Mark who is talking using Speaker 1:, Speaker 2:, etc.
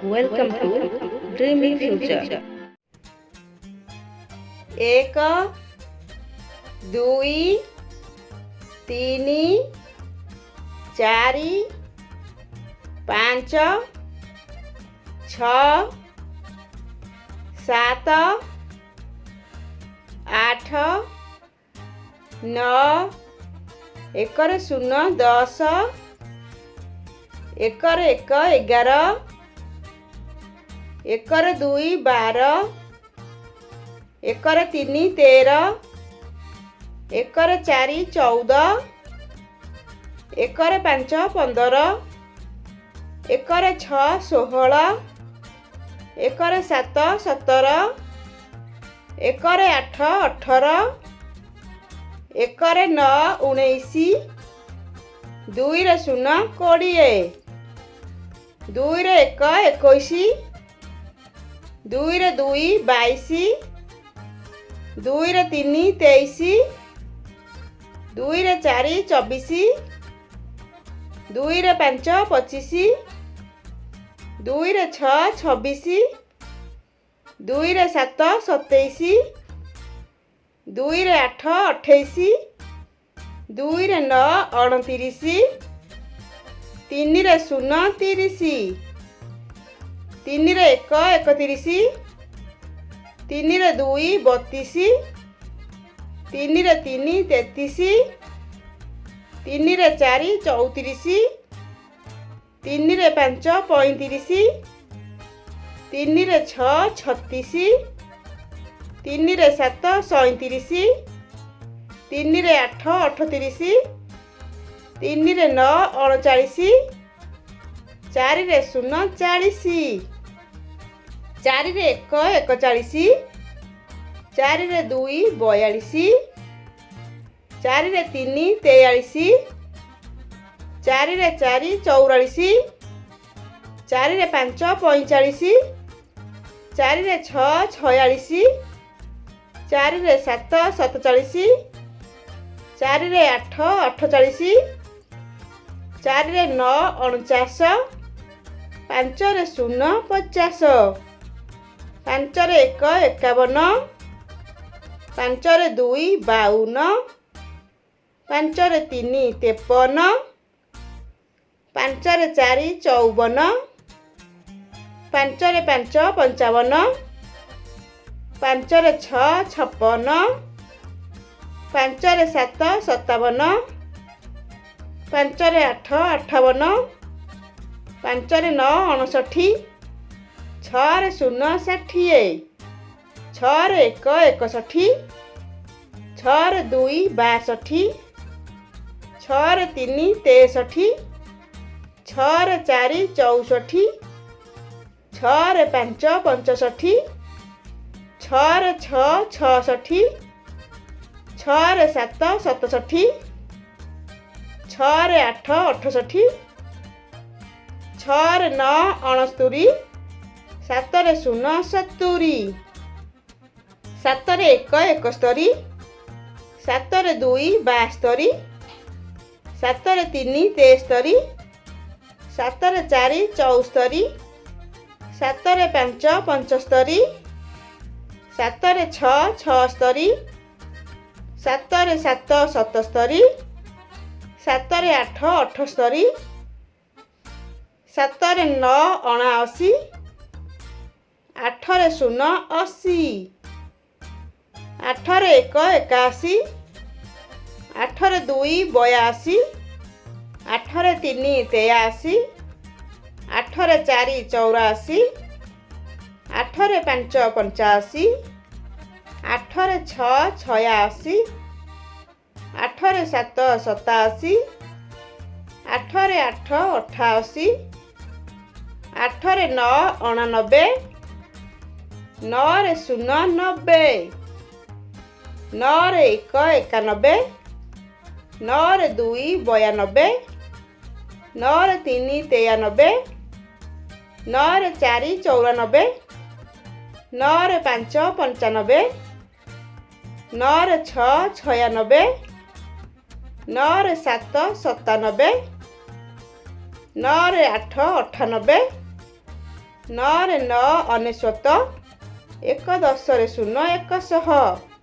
Speaker 1: Welcome to Dreamy Future.
Speaker 2: 1 2 3 4 5 6 7 8 9 ଏକରେ 0 10 ଏକରେ 1 11 ଏକରେ 2 12 ଏକରେ 3 13 ଏକରେ 4 14 ଏକରେ 5 15 ଏକରେ 6 16 ଏକରେ 7 17 ଏକରେ 8 18 ଏକରେ 9 19 2ରେ 0 20 2ରେ 1 21 2ରେ 2 22 2ରେ 3 23 2ରେ 4 24 2ରେ 5 25 2ରେ 6 26 2ରେ 7 27 2ରେ 8 28 2ରେ 9 29 3ରେ 0 30 3ରେ 1 31 3ରେ 2 32 3ରେ 3 33 3ରେ 4 34 3ରେ 5 35 3ରେ 6 36 3ରେ 7 37 3ରେ 8 38 3ରେ 9 39 4ରେ 0 40 4ରେ 1 41 4ରେ 2 42 4ରେ 3 43 4ରେ 4 44 4ରେ 5 45 4ରେ 6 46 4ରେ 7 47 4ରେ 8 48 4ରେ 9 49 5ରେ 0 50 5ରେ 1 51 5ରେ 2 52 5ରେ 3 53 5ରେ 4 54 5ରେ 5 55 5ରେ 6 56 5ରେ 7 57 5ରେ 8 58 5ରେ 9 59 6ରେ 0 60 6ରେ 1 61 6ରେ 2 62 6ରେ 3 63 6ରେ 4 64 6ରେ 5 65 6ରେ 6 66 6ରେ 7 67 6ରେ 8 68 6ରେ 9 69 7ରେ 0 70 7ରେ 1 71 7ରେ 2 72 7ରେ 3 73 7ରେ 4 74 7ରେ 5 75 7ରେ 6 76 7ରେ 7 77 7ରେ 8 78 7ରେ 9 79 8ରେ 0 80 8ରେ 1 81 8ରେ 2 82 8ରେ 3 83 8ରେ 4 84 8ରେ 5 85 8ରେ 6 86 8ରେ 7 87 8ରେ 8 88 8ରେ 9 89 9ରେ 0 90 9ରେ 1 91 9ରେ 2 92 9ରେ 3 93 9ରେ 4 94 9ରେ 5 95 9ରେ 6 96 9ରେ 7 97 9ରେ 8 98 ନଅରେ ନଅ ଅନେଶ୍ୱତ, ଏକ ଦଶରେ ଶୂନ 100।